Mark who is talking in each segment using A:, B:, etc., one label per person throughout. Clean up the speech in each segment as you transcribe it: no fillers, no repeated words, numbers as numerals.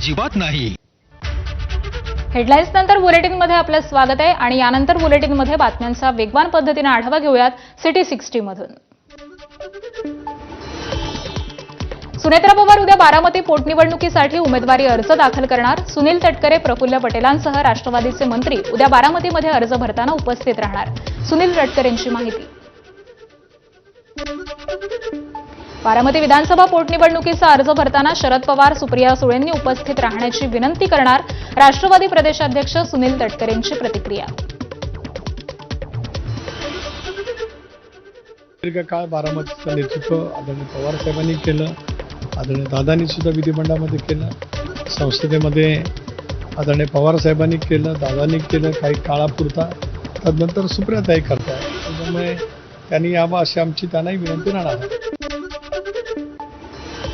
A: अजिबात नाही.
B: हेडलाईन्स नंतर बुलेटिनमध्ये आपलं स्वागत आहे आणि यानंतर बुलेटिनमध्ये बातम्यांचा वेगवान पद्धतीने आढावा घेऊयात सिटी 60 मधून. सुनेत्रा पवार उद्या बारामती पोटनिवडणुकीसाठी उमेदवारी अर्ज दाखल करणार. सुनील तटकरे, प्रफुल्ल पटेलांसह राष्ट्रवादीचे मंत्री उद्या बारामतीमध्ये अर्ज भरताना उपस्थित राहणार. सुनील तटकरेंची माहिती. बारामती विधानसभा पोटनिवडणुकीचा अर्ज भरताना शरद पवार, सुप्रिया सुळेंनी उपस्थित राहण्याची विनंती करणार. राष्ट्रवादी प्रदेशाध्यक्ष सुनील तटकरेंची प्रतिक्रिया.
C: दीर्घकाळ बारामतीचं नेतृत्व आदरणीय पवार साहेबांनी केलं. आदरणीय दादांनी सुद्धा विधिमंडळामध्ये केलं. संसदेमध्ये आदरणीय पवार साहेबांनी केलं, दादांनी केलं काही काळापुरता. त्यानंतर सुप्रियाताई करतात. त्यामुळे त्यांनी यावं अशी आमची त्यांनाही विनंती राहणार आहे.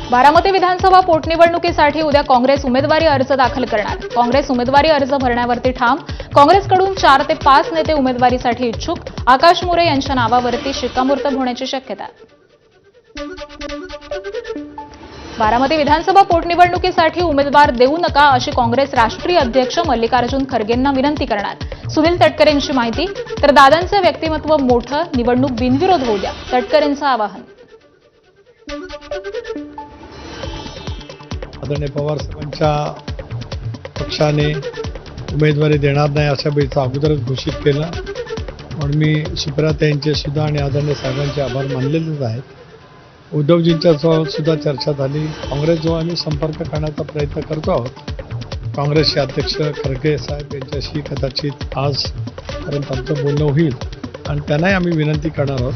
B: बारामती विधानसभा पोटनिवडणुकीसाठी उद्या काँग्रेस उमेदवारी अर्ज दाखल करणार. काँग्रेस उमेदवारी अर्ज भरण्यावरती ठाम. काँग्रेसकडून 4 ते 5 नेते उमेदवारीसाठी इच्छुक. आकाश मोरे यांच्या नावावरती शिक्कामोर्तब होण्याची शक्यता. बारामती विधानसभा पोटनिवडणुकीसाठी उमेदवार देऊ नका अशी काँग्रेस राष्ट्रीय अध्यक्ष मल्लिकार्जुन खरगेंना विनंती करणार. सुनील तटकरेंची माहिती. तर दादांचं व्यक्तिमत्व मोठं, निवडणूक बिनविरोध होऊ द्या, तटकरेंचं आवाहन.
C: आदरणीय पवार साहेबांच्या पक्षाने उमेदवारी देणार नाही अशा वेळेचं अगोदरच घोषित केलं. म्हणून मी सुप्रियाताईंचे सुद्धा आणि आदरणीय साहेबांचे आभार मानलेलेच आहेत. उद्धवजींच्या सुद्धा चर्चा झाली. काँग्रेसजवळ आम्ही संपर्क करण्याचा प्रयत्न करतो आहोत. काँग्रेसचे अध्यक्ष खरगे साहेब यांच्याशी कदाचित आजपर्यंत आमचं बोलणं होईल आणि त्यांनाही आम्ही विनंती करणार आहोत.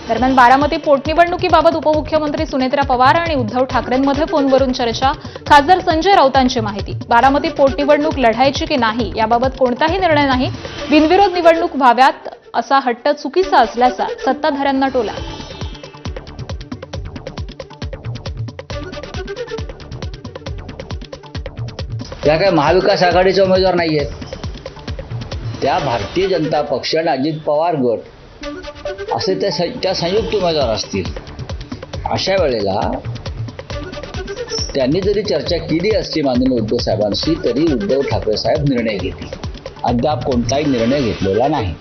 B: दरम्यान बारामती पोटनिवडणुकीबाबत उपमुख्यमंत्री सुनेत्रा पवार आणि उद्धव ठाकरेंमध्ये फोनवरून चर्चा. खासदार संजय राऊतांची माहिती. बारामती पोटनिवडणूक लढायची की नाही याबाबत कोणताही निर्णय नाही. बिनविरोध निवडणूक व्हाव्यात असा हट्ट चुकीचा असल्याचा सत्ताधाऱ्यांना टोला.
D: त्या काय महाविकास आघाडीचे उमेदवार नाही आहेत. त्या भारतीय जनता पक्ष आणि अजित पवार गट असे त्या संयुक्त उमेदवार असतील. अशा वेळेला त्यांनी जरी चर्चा केली असती माननीय उद्धव साहेबांशी तरी उद्धव ठाकरे साहेब निर्णय घेतील. अद्याप कोणताही निर्णय घेतलेला नाही.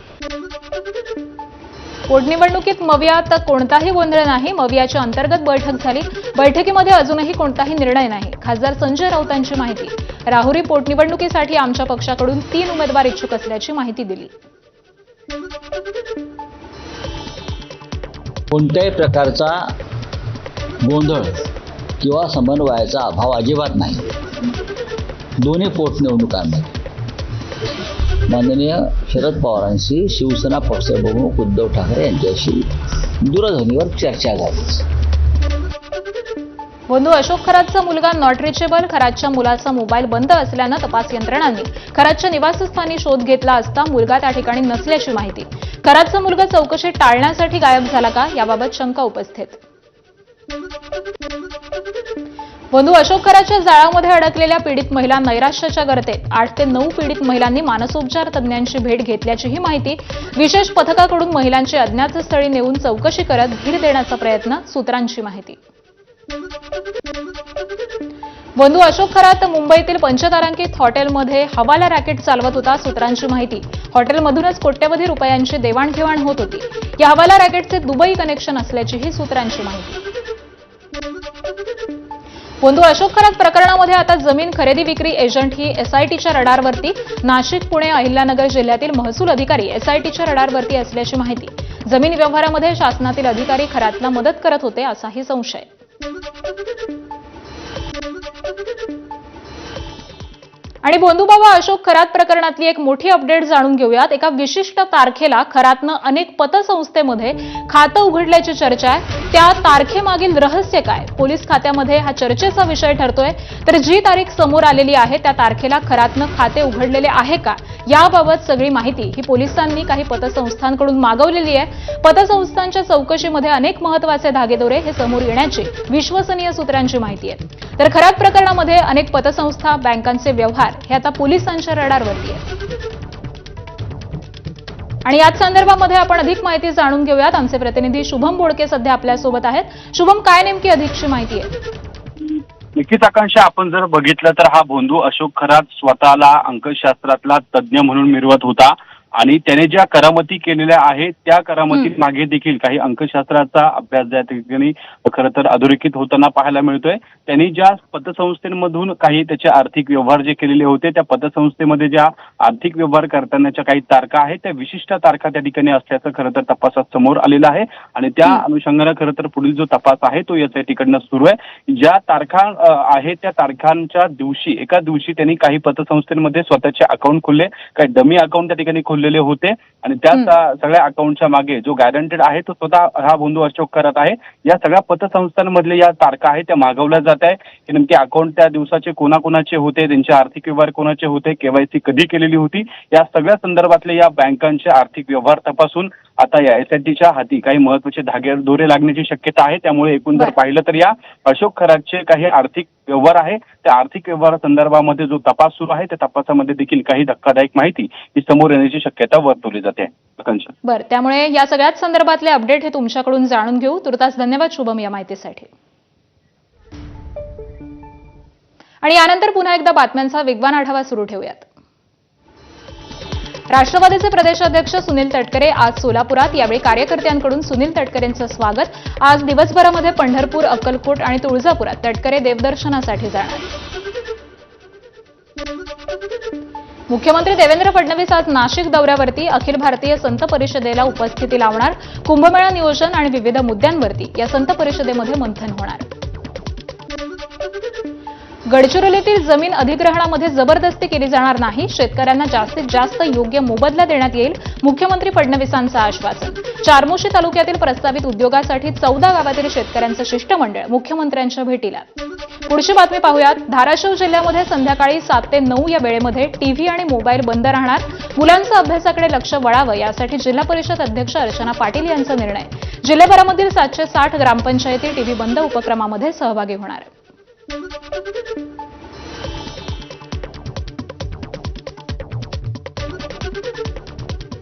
B: पोटनिवडणुकीत मवियात कोणताही गोंधळ नाही. मवियाच्या अंतर्गत बैठक झाली. बैठकीमध्ये अजूनही कोणताही निर्णय नाही. खासदार संजय राऊतांची माहिती. राहुरी पोटनिवडणुकीसाठी आमच्या पक्षाकडून 3 उमेदवार इच्छुक असल्याची माहिती दिली.
D: कोणत्याही प्रकारचा गोंधळ किंवा समन्वयाचा अभाव अजिबात नाही. दोन्ही पोटनिवडणुकांमध्ये माननीय शरद पवारांशी शिवसेना पक्षप्रमुख उद्धव ठाकरे यांच्याशी दूरध्वनीवर चर्चा झाली.
B: बंधू अशोक खरातचा मुलगा नॉट रिचेबल. खरातच्या मुलाचा मोबाईल बंद असल्यानं तपास यंत्रणांनी खरातच्या निवासस्थानी शोध घेतला असता मुलगा त्या ठिकाणी नसल्याची माहिती. खरातचा मुलगा चौकशी टाळण्यासाठी गायब झाला का याबाबत शंका उपस्थित. बंधू अशोक खरातच्या जाळामध्ये अडकलेल्या पीडित महिला नैराश्याच्या गर्तेत 8 ते 9 पीडित महिलांनी मानसोपचार तज्ज्ञांची भेट घेतल्याचीही माहिती. विशेष पथकाकडून महिलांची अज्ञात स्थळी नेऊन चौकशी करत धीर देण्याचा प्रयत्न, सूत्रांची माहिती. बंधू अशोक खरात मुंबईतील पंचतारांकित हॉटेलमध्ये हवाला रॅकेट चालवत होता. सूत्रांची माहिती. हॉटेलमधूनच कोट्यवधी रुपयांची देवाणघेवाण होत होती. या हवाला रॅकेटचे दुबई कनेक्शन असल्याचीही सूत्रांची माहिती. बंधू अशोक खरात प्रकरणामध्ये आता जमीन खरेदी विक्री एजंट ही एसआयटीच्या रडारवरती. नाशिक, पुणे, अहिल्यानगर जिल्ह्यातील महसूल अधिकारी एसआयटीच्या रडारवरती असल्याची माहिती. जमीन व्यवहारामध्ये शासनातील अधिकारी खरातला मदत करत होते असाही संशय. आणि बंधुबाबा अशोक खरात प्रकरणातली एक मोठी अपडेट जाणून घेऊयात. एका विशिष्ट तारखेला खरातनं अनेक पतसंस्थेमध्ये खातं उघडल्याची चर्चा आहे. त्या तारखेमागील रहस्य काय? पोलीस खात्यामध्ये हा चर्चेचा विषय ठरतोय. तर जी तारीख समोर आलेली आहे त्या तारखेला खरातनं खाते उघडलेले आहे का याबाबत सगळी माहिती ही पोलिसांनी काही पतसंस्थांकडून मागवलेली आहे. पतसंस्थांच्या चौकशीमध्ये अनेक महत्त्वाचे धागेदोरे हे समोर येण्याची विश्वसनीय सूत्रांची माहिती आहे. तर खरात प्रकरणामध्ये अनेक पतसंस्था, बँकांचे व्यवहार हे आता पोलिसांच्या रडारवरती आहे. आणि याच संदर्भामध्ये आपण अधिक माहिती जाणून घेऊयात. आमचे प्रतिनिधी शुभम बोडके सध्या आपल्यासोबत आहेत. शुभम, काय नेमकी अधिकची माहिती आहे?
A: नक्कीच आकांक्षा, आपण जर बघितलं तर हा भोंदू अशोक खरात स्वतःला अंकशास्त्रातला तज्ज्ञ म्हणून मिरवत होता आणि त्याने ज्या करामती केलेल्या आहेत त्या करामती मागे देखील काही अंकशास्त्राचा अभ्यास त्या ठिकाणी खरं तर अधोरेखित होताना पाहायला मिळतोय. त्यांनी ज्या पतसंस्थेमधून काही त्याचे आर्थिक व्यवहार जे केलेले होते, त्या पतसंस्थेमध्ये ज्या आर्थिक व्यवहार करतानाच्या काही तारखा आहेत त्या विशिष्ट तारखा त्या ठिकाणी असल्याचं खरं तर तपासात समोर आलेलं आहे आणि त्या अनुषंगानं खरं तर पुढील जो तपास आहे तो याच्या ठिकाणं सुरू आहे. ज्या तारखा आहेत त्या तारखांच्या दिवशी एका दिवशी त्यांनी काही पतसंस्थेमध्ये स्वतःचे अकाउंट खोलले, काही डमी अकाउंट त्या ठिकाणी खोललेले होते आणि त्या सगळ्या अकाउंटच्या मागे जो गॅरंटेड आहे तो स्वतः हा भोंदू अशोक खरात आहे. या सगळ्या पतसंस्थांमधले या तारखा आहेत त्या मागवल्या जात आहे की नेमके अकाउंट त्या दिवसाचे कोणाकोणाचे होते, त्यांचे आर्थिक व्यवहार कोणाचे होते, केवायसी कधी केलेली होती, या सगळ्या संदर्भातले या बँकांचे आर्थिक व्यवहार तपासून आता या एसआयटीच्या हाती काही महत्वाचे दोरे लागण्याची शक्यता आहे. त्यामुळे एकूण जर पाहिलं तर या अशोक खरातचे काही आर्थिक व्यवहार आहे त्या आर्थिक व्यवहार संदर्भामध्ये जो तपास सुरू आहे त्या तपासामध्ये देखील काही धक्कादायक माहिती ही समोर येण्याची शक्यता वर्तवली जाते.
B: बरं, त्यामुळे या सगळ्याच संदर्भातले अपडेट हे तुमच्याकडून जाणून घेऊ. तुर्तास धन्यवाद शुभम या माहितीसाठी. आणि यानंतर पुन्हा एकदा बातम्यांचा वेगवान आढावा सुरू ठेवूयात. राष्ट्रवादीचे प्रदेशाध्यक्ष सुनील तटकरे आज सोलापुरात. यावेळी कार्यकर्त्यांकडून सुनील तटकरेंचं स्वागत. आज दिवसभरामध्ये पंढरपूर, अक्कलकोट आणि तुळजापुरात तटकरे देवदर्शनासाठी जाणार. मुख्यमंत्री देवेंद्र फडणवीस आज नाशिक दौऱ्यावरती. अखिल भारतीय संत परिषदेला उपस्थिती लावणार. कुंभमेळा नियोजन आणि विविध मुद्द्यांवरती या संत परिषदेमध्ये मंथन होणार. गडचिरोलीतील जमीन अधिग्रहणामध्ये जबरदस्ती केली जाणार नाही. शेतकऱ्यांना जास्तीत जास्त योग्य मोबदला देण्यात येईल. मुख्यमंत्री फडणवीसांचं आश्वासन. चारमोशी तालुक्यातील प्रस्तावित उद्योगासाठी 14 गावातील शेतकऱ्यांचं शिष्टमंडळ मुख्यमंत्र्यांच्या भेटीला. पुढची बातमी पाहूयात. धाराशिव जिल्ह्यामध्ये संध्याकाळी 7 ते 9 या वेळेमध्ये टीव्ही आणि मोबाईल बंद राहणार. मुलांचं अभ्यासाकडे लक्ष वळावं यासाठी जिल्हा परिषद अध्यक्ष अर्चना पाटील यांचा निर्णय. जिल्ह्याभरामधील 760 ग्रामपंचायती टीव्ही बंद उपक्रमामध्ये सहभागी होणार.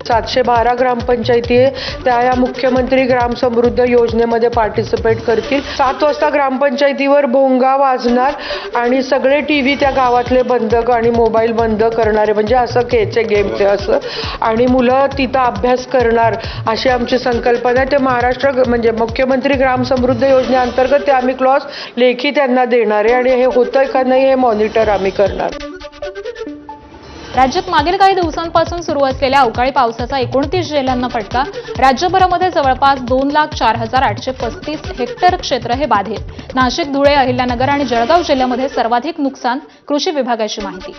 E: 712 ग्रामपंचायती त्या या मुख्यमंत्री ग्राम समृद्ध योजनेमध्ये पार्टिसिपेट करतील. 7 वाजता ग्रामपंचायतीवर भोंगा वाजणार आणि सगळे टीव्ही त्या गावातले बंद आणि मोबाईल बंद करणारे, म्हणजे असं खेळचे गेमचे असं, आणि मुलं तिथं अभ्यास करणार अशी आमची संकल्पना आहे. ते महाराष्ट्र म्हणजे मुख्यमंत्री ग्राम समृद्ध योजनेअंतर्गत ते आम्ही क्लॉज लेखी त्यांना देणार आहे आणि हे होतंय का नाही हे मॉनिटर आम्ही करणार.
B: राज्यात मागील काही दिवसांपासून सुरू असलेल्या अवकाळी पावसाचा 29 जिल्ह्यांना फटका. राज्यभरामध्ये जवळपास 2,04,835 हेक्टर क्षेत्र हे बाधित. नाशिक, धुळे, अहिल्यानगर आणि जळगाव जिल्ह्यामध्ये सर्वाधिक नुकसान. कृषी विभागाची माहिती.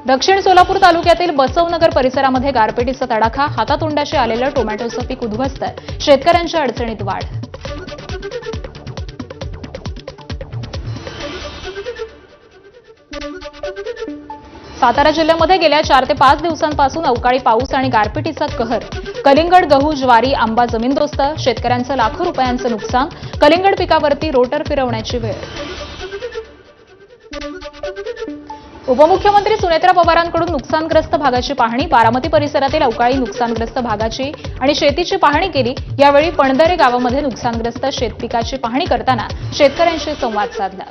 B: दक्षिण सोलापूर तालुक्यातील बसवनगर परिसरामध्ये गारपिटीचा तडाखा. हातातोंडाशी आलेलं टोमॅटोचं पीक उद्ध्वस्त. शेतकऱ्यांच्या अडचणीत वाढ. सातारा जिल्ह्यामध्ये गेल्या 4 ते 5 दिवसांपासून अवकाळी पाऊस आणि गारपिटीचा कहर. कलिंगड, गहू, ज्वारी, आंबा जमीनदोस्त. शेतकऱ्यांचं लाखो रुपयांचं नुकसान. कलिंगड पिकावरती रोटर फिरवण्याची वेळ. उपमुख्यमंत्री सुनेत्रा पवारांकडून नुकसानग्रस्त भागाची पाहणी. बारामती परिसरातील अवकाळी नुकसानग्रस्त भागाची आणि शेतीची पाहणी केली. यावेळी पणदरे गावामध्ये नुकसानग्रस्त शेतपिकाची पाहणी करताना शेतकऱ्यांशी संवाद साधला.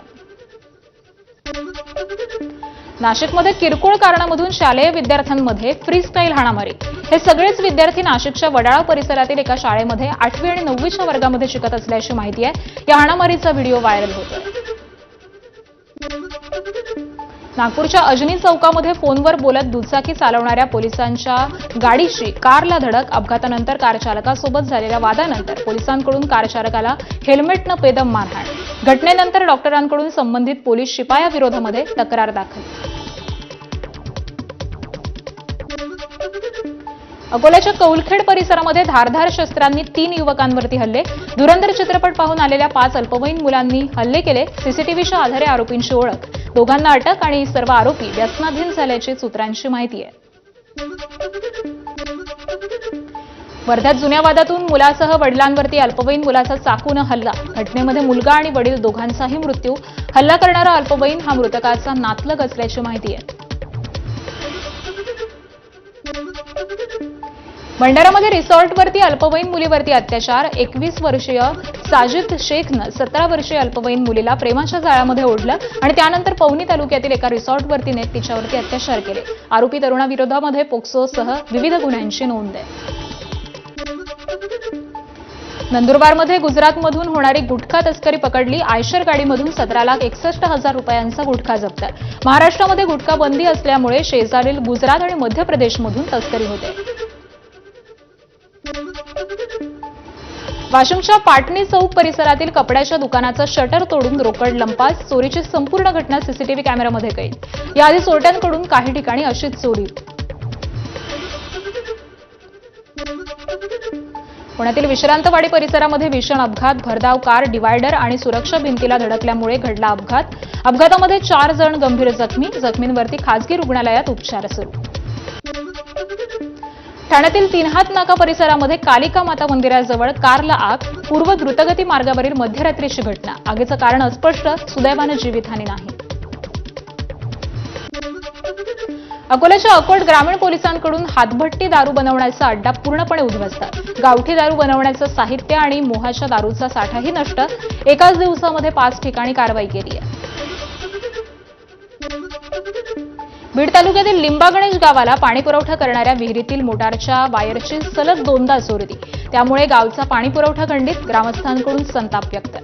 B: नाशिकमध्ये किरकोळ कारणामधून शालेय विद्यार्थ्यांमध्ये फ्रीस्टाईल हाणामारी. हे सगळेच विद्यार्थी नाशिकच्या वडाळा परिसरातील एका शाळेमध्ये 8वी आणि 9वीच्या वर्गामध्ये शिकत असल्याची माहिती आहे. या हाणामारीचा व्हिडिओ व्हायरल होतोय. नागपूरच्या अजनी चौकामध्ये फोनवर बोलत दुचाकी चालवणाऱ्या पोलिसांच्या गाडीची कारला धडक. अपघातानंतर कार चालकासोबत झालेल्या वादानंतर पोलिसांकडून कार चालकाला हेल्मेटनं बेदम मारहाण. घटनेनंतर डॉक्टरांकडून संबंधित पोलीस शिपायाविरोधामध्ये तक्रार दाखल. अकोल्याच्या कौलखेड परिसरामध्ये धारधार शस्त्रांनी 3 युवकांवरती हल्ले. धुरंधर चित्रपट पाहून आलेल्या 5 अल्पवयीन मुलांनी हल्ले केले. सीसीटीव्हीच्या आधारे आरोपींची ओळख. दोघांना अटक आणि सर्व आरोपी व्यसनाधीन झाल्याची सूत्रांची माहिती आहे. वर्ध्यात जुन्या वादातून मुलासह वडिलांवरती अल्पवयीन मुलाचा चाकून हल्ला. घटनेमध्ये मुलगा आणि वडील दोघांचाही मृत्यू. हल्ला करणारा अल्पवयीन हा मृतकाचा नातलग असल्याची माहिती आहे. भंडारामध्ये रिसॉर्टवरती अल्पवयीन मुलीवरती अत्याचार. 21 वर्षीय साजिद शेखनं 17 वर्षीय अल्पवयीन मुलीला प्रेमाच्या जाळ्यामध्ये ओढलं आणि त्यानंतर पवनी तालुक्यातील एका रिसॉर्टवरती नेत तिच्यावरती अत्याचार केले. आरोपी तरुणाविरोधामध्ये पोक्सोसह विविध गुन्ह्यांची नोंद आहे. नंदुरबारमध्ये गुजरातमधून होणारी गुटखा तस्करी पकडली. आयशर गाडीमधून 17,61,000 रुपयांचा गुटखा जप्त. महाराष्ट्रामध्ये गुटखा बंदी असल्यामुळे शेजारील गुजरात आणि मध्य प्रदेशमधून तस्करी होते. वाशिमच्या पाटणी चौक परिसरातील कपड्याच्या दुकानाचं शटर तोडून रोकड लंपास. चोरीची संपूर्ण घटना सीसीटीव्ही कॅमेऱ्यामध्ये कैद. याआधी चोरट्यांकडून काही ठिकाणी अशीच चोरी. पुण्यातील विश्रांतवाडी परिसरामध्ये भीषण अपघात. भरधाव कार डिव्हायडर आणि सुरक्षा भिंतीला धडकल्यामुळे घडला अपघात. अपघातामध्ये 4 जण गंभीर जखमी. जखमींवरती खासगी रुग्णालयात उपचार सुरू. ठाण्यातील तीनहात नाका परिसरामध्ये कालिका माता मंदिराजवळ कारला आग. पूर्व द्रुतगती मार्गावरील मध्यरात्रीची घटना. आगीचं कारण अस्पष्ट. सुदैवानं जीवितहानी नाही. अकोल्याच्या अकोट ग्रामीण पोलिसांकडून हातभट्टी दारू बनवण्याचा अड्डा पूर्णपणे उद्ध्वस्त. गावठी दारू बनवण्याचं साहित्य आणि मोहाच्या दारूचा साठाही नष्ट. एकाच दिवसामध्ये 5 ठिकाणी कारवाई केली आहे. बीड तालुक्यातील लिंबागणेश गावाला पाणीपुरवठा करणाऱ्या विहिरीतील मोटारच्या वायरची सलग 2दा चोरी. त्यामुळे गावचा पाणीपुरवठा खंडित. ग्रामस्थांकडून संताप व्यक्त.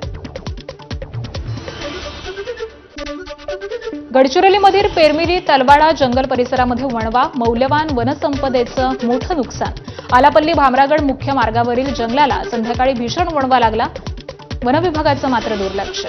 B: गडचिरोलीमधील पेरमिली तलवाडा जंगल परिसरामध्ये वणवा. मौल्यवान वनसंपदेचं मोठं नुकसान. आलापल्ली भामरागड मुख्य मार्गावरील जंगलाला संध्याकाळी भीषण वणवा लागला. वनविभागाचं मात्र दुर्लक्ष.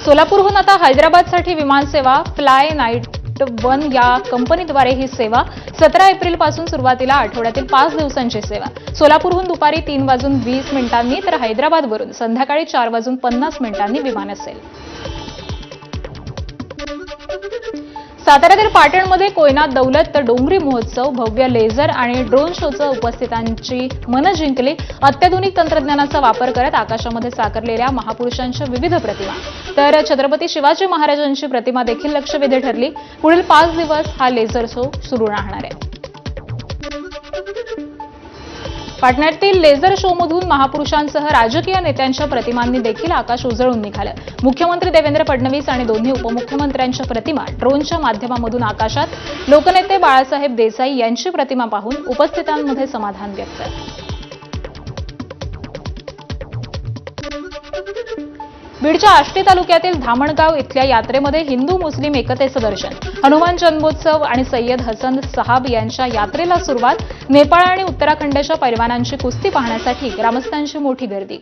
B: सोलापूरहून आता हैदराबादसाठी विमानसेवा. फ्लाय नाईट 1 या कंपनीद्वारे ही सेवा. 17 एप्रिलपासून सुरुवातीला आठवड्यातील 5 दिवसांची सेवा. सोलापूरहून दुपारी 3:20 तर हैदराबादवरून संध्याकाळी 4:50 विमान असेल. साताऱ्यातील पाटणमध्ये कोयना दौलत डोंगरी महोत्सव. भव्य लेझर आणि ड्रोन शोचं उपस्थितांची मनं जिंकली. अत्याधुनिक तंत्रज्ञानाचा वापर करत आकाशामध्ये साकारलेल्या महापुरुषांच्या विविध प्रतिमा तर छत्रपती शिवाजी महाराजांची प्रतिमा देखील लक्षवेधी ठरली. पुढील 5 दिवस हा लेझर शो सुरू राहणार आहे. पाटण्यातील लेझर शोमधून महापुरुषांसह राजकीय नेत्यांच्या प्रतिमांनी देखील आकाश उजळून निघालं. मुख्यमंत्री देवेंद्र फडणवीस आणि दोन्ही उपमुख्यमंत्र्यांच्या प्रतिमा ड्रोनच्या माध्यमामधून आकाशात. लोकनेते बाळासाहेब देसाई यांची प्रतिमा पाहून उपस्थितांमध्ये समाधान व्यक्त. बीडच्या आष्टी तालुक्यातील धामणगाव इथल्या यात्रेमध्ये हिंदू मुस्लिम एकतेचं दर्शन. हनुमान जन्मोत्सव आणि सय्यद हसन साहब यांच्या यात्रेला सुरुवात. नेपाळ आणि उत्तराखंडच्या पैलवानांची कुस्ती पाहण्यासाठी ग्रामस्थांची मोठी गर्दी.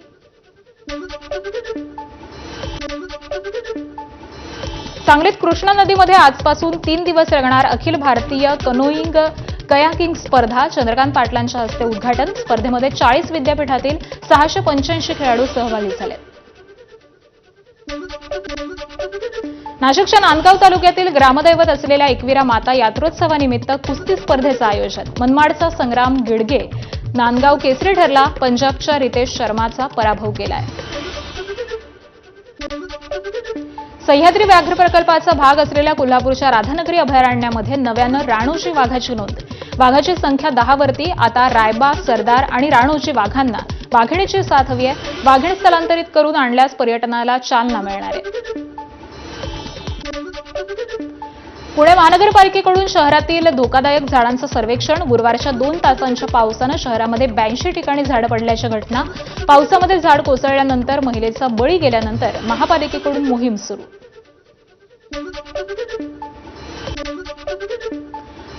B: सांगलीत कृष्णा नदीमध्ये आजपासून 3 दिवस रंगणार अखिल भारतीय कनोईंग कयाकिंग स्पर्धा. चंद्रकांत पाटलांच्या हस्ते उद्घाटन. स्पर्धेमध्ये 40 विद्यापीठातील 685 खेळाडू सहभागी झाले. नाशिकच्या नांदगाव तालुक्यातील ग्रामदैवत असलेल्या एकविरा माता यात्रोत्सवानिमित्त कुस्ती स्पर्धेचं आयोजन. मनमाडचा संग्राम गिडगे नांदगाव केसरी ठरला. पंजाबच्या रितेश शर्माचा पराभव केलाय. सह्याद्री व्याघ्र प्रकल्पाचा भाग असलेल्या कोल्हापूरच्या राधानगरी अभयारण्यामध्ये नव्यानं राणूची वाघाची नोंद. वाघाची संख्या 10 वरती. आता रायबा, सरदार आणि राणूची वाघांना वाघिणीची साथ हवी आहे. वाघिणी स्थलांतरित करून आणल्यास पर्यटनाला चालना मिळणार आहे. पुणे महानगरपालिकेकडून शहरातील धोकादायक झाडांचं सर्वेक्षण. गुरुवारच्या 2 तासांच्या पावसानं शहरामध्ये 82 ठिकाणी झाडं पडल्याच्या घटना. पावसामध्ये झाड कोसळल्यानंतर महिलेचा बळी गेल्यानंतर महापालिकेकडून मोहीम सुरू.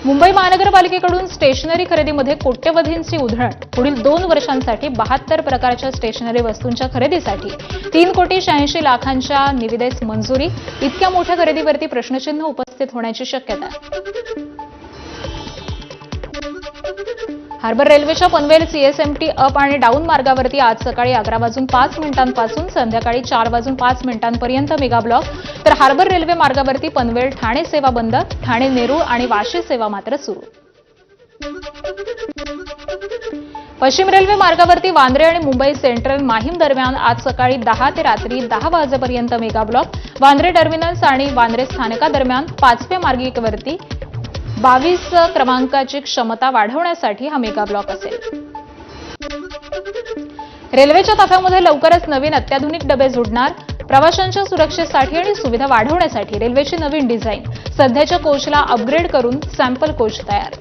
B: मुंबई महानगरपालिकेकडून स्टेशनरी खरेदीमध्ये कोट्यवधींची उधळण. पुढील 2 वर्षांसाठी 72 प्रकारच्या स्टेशनरी वस्तूंच्या खरेदीसाठी 3,86,00,000च्या निविदेस मंजुरी. इतक्या मोठ्या खरेदीवरती प्रश्नचिन्ह उपस्थित होण्याची शक्यता. हार्बर रेल्वेच्या पनवेल सीएसएमटी अप आणि डाऊन मार्गावरती आज सकाळी 11:05 पासून संध्याकाळी 4:05 पर्यंत मेगा ब्लॉक. तर हार्बर रेल्वे मार्गावरती पनवेल ठाणे सेवा बंद. ठाणे नेरूळ आणि वाशी सेवा मात्र सुरू. पश्चिम रेल्वे मार्गावरती वांद्रे आणि मुंबई सेंट्रल माहीम दरम्यान आज सकाळी 10 ते रात्री 10 वाजेपर्यंत मेगा ब्लॉक. वांद्रे टर्मिनल्स आणि वांद्रे स्थानकादरम्यान 5व्या मार्गिकेवरती 22 क्रमांकाची क्षमता वाढवण्यासाठी हा मेगा ब्लॉक असेल. रेल्वेच्या ताफ्यामध्ये लवकरच नवीन अत्याधुनिक डबे जोडणार. प्रवाशांच्या सुरक्षेसाठी आणि सुविधा वाढवण्यासाठी रेल्वेची नवीन डिझाईन. सध्याच्या कोचला अपग्रेड करून सॅम्पल कोच तयार.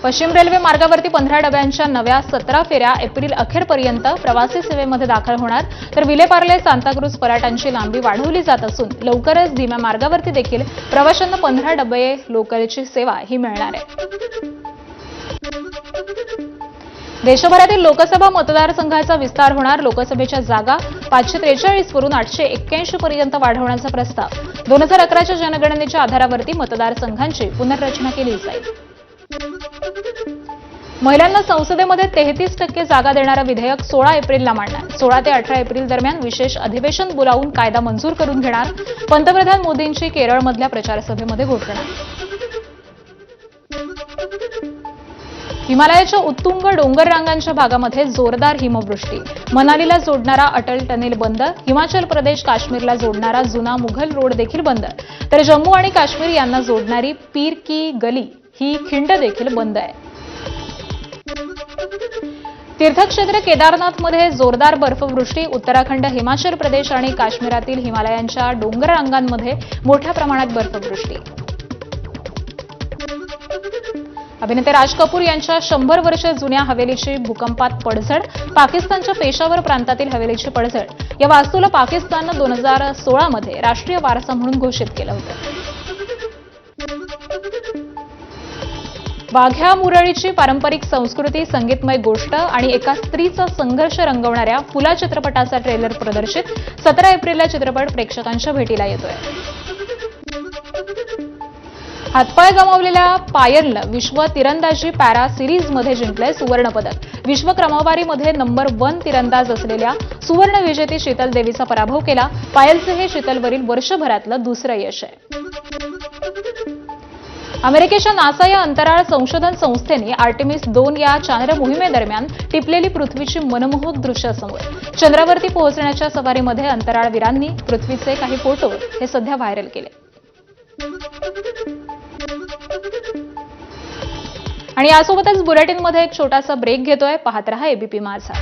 B: पश्चिम रेल्वे मार्गावरती 15 डब्यांच्या नव्या 17 फेऱ्या एप्रिल अखेरपर्यंत प्रवासी सेवेमध्ये दाखल होणार. तर विलेपार्ले सांताक्रूज फलाटांची लांबी वाढवली जात असून लवकरच धीम्या मार्गावरती देखील प्रवाशांना 15 डबे लोकलची सेवा ही मिळणार आहे. देशभरातील लोकसभा मतदारसंघाचा विस्तार होणार. लोकसभेच्या जागा 543 वरून 881 पर्यंत वाढवण्याचा प्रस्ताव. 2011च्या जनगणनेच्या आधारावरती मतदारसंघांची पुनर्रचना केली जाईल. महिलांना संसदेमध्ये 33% जागा देणारं विधेयक 16 एप्रिलला मांडणार. 16 ते 18 एप्रिल दरम्यान विशेष अधिवेशन बोलावून कायदा मंजूर करून घेणार. पंतप्रधान मोदींची केरळमधल्या प्रचारसभेमध्ये घोषणा. हिमालयाच्या उत्तुंग डोंगर रांगांच्या भागामध्ये जोरदार हिमवृष्टी. मनालीला जोडणारा अटल टनेल बंद. हिमाचल प्रदेश काश्मीरला जोडणारा जुना मुघल रोड देखील बंद. तर जम्मू आणि काश्मीर यांना जोडणारी पीर की गली ही खिंड देखील बंद आहे. तीर्थक्षेत्र केदारनाथमध्ये जोरदार बर्फवृष्टी. उत्तराखंड, हिमाचल प्रदेश आणि काश्मीरातील हिमालयांच्या डोंगर रांगांमध्ये मोठ्या प्रमाणात बर्फवृष्टी. अभिनेते राज कपूर यांच्या 100 वर्ष जुन्या हवेलीची भूकंपात पडझड. पाकिस्तानच्या पेशावर प्रांतातील हवेलीची पडझड. या वास्तूला पाकिस्ताननं 2016 मध्ये राष्ट्रीय वारसा म्हणून घोषित केलं होतं. वाघ्या मुरळीची पारंपरिक संस्कृती, संगीतमय गोष्ट आणि एका स्त्रीचा संघर्ष रंगवणाऱ्या फुला चित्रपटाचा ट्रेलर प्रदर्शित. 17 एप्रिलला चित्रपट प्रेक्षकांच्या भेटीला येतोय. हातपाय गमावलेल्या पायलनं विश्व तिरंदाजी पॅरा सिरीजमध्ये जिंकलंय सुवर्णपदक. विश्व क्रमवारीमध्ये नंबर 1 तिरंदाज असलेल्या सुवर्ण विजेती शीतल देवीचा पराभव केला. पायलचं हे शीतलवरील वर्षभरातलं दुसरं यश आहे. अमेरिकेच्या नासा या अंतराळ संशोधन संस्थेने आर्टेमिस 2 या चांद्र मोहिमेदरम्यान टिपलेली पृथ्वीची मनमोहक दृश्य समोर. चंद्रावरती पोहोचण्याच्या सवारीमध्ये अंतराळवीरांनी पृथ्वीचे काही फोटो हे सध्या व्हायरल केले. आणि यासोबतच बुलेटिनमध्ये एक छोटासा ब्रेक घेतोय. पाहत रहा एबीपी माझा.